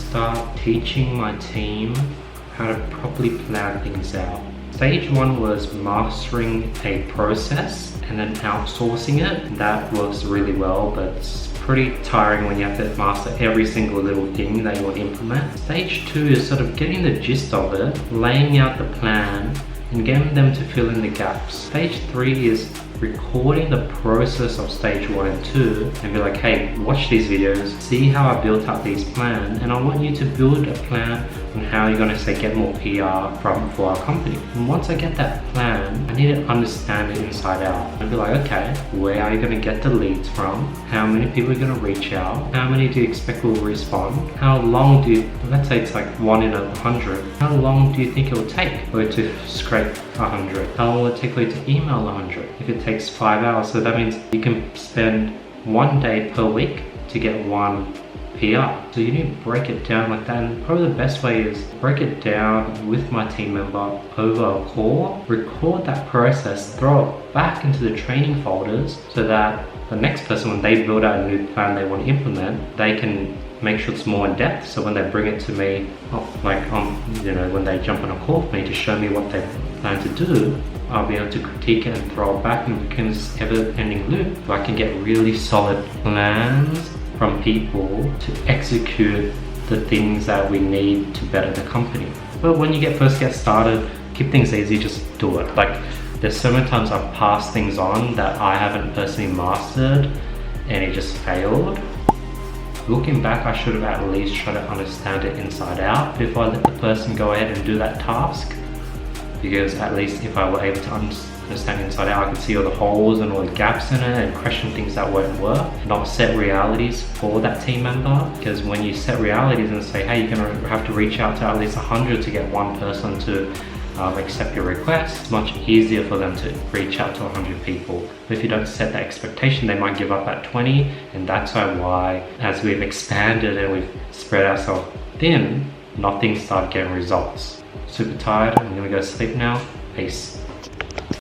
start teaching my team how to properly plan things out. Stage 1 was mastering a process and then outsourcing it. That works really well, but it's pretty tiring when you have to master every single little thing that you will implement. Stage 2 is sort of getting the gist of it, laying out the plan, and getting them to fill in the gaps. Stage 3 is recording the process of stage 1 and 2 and be like, hey, watch these videos, see how I built out these plans, and I want you to build a plan on how you're going to say get more PR for our company. And once I get that plan, I need to understand it inside out and be like, okay, where are you going to get the leads from? How many people are going to reach out? How many do you expect will respond? How long do you, let's say it's like 1 in 100, how long do you think it will take for you to scrape 100? How long will it take for you to email 100? If it takes 5 hours, so that means you can spend 1 day per week to get 1 PR. So you need to break it down like that, and probably the best way is break it down with my team member over a call, record that process, throw it back into the training folders so that the next person, when they build out a new plan they want to implement, they can make sure it's more in depth. So when they bring it to me, when they jump on a call with me to show me what they plan to do, I'll be able to critique it and throw it back, and become this ever-ending loop. So I can get really solid plans from people to execute the things that we need to better the company. But when you first get started, keep things easy, just do it. Like, there's so many times I've passed things on that I haven't personally mastered and it just failed. Looking back, I should have at least tried to understand it inside out before I let the person go ahead and do that task. Because at least if I were able to understand inside out, I could see all the holes and all the gaps in it and question things that won't work. Not set realities for that team member, because when you set realities and say, hey, you're going to have to reach out to at least 100 to get 1 person to accept your request, it's much easier for them to reach out to 100 people. But if you don't set that expectation, they might give up at 20, and that's why as we've expanded and we've spread ourselves thin, nothing started getting results. Super tired, I'm gonna go sleep now. Peace.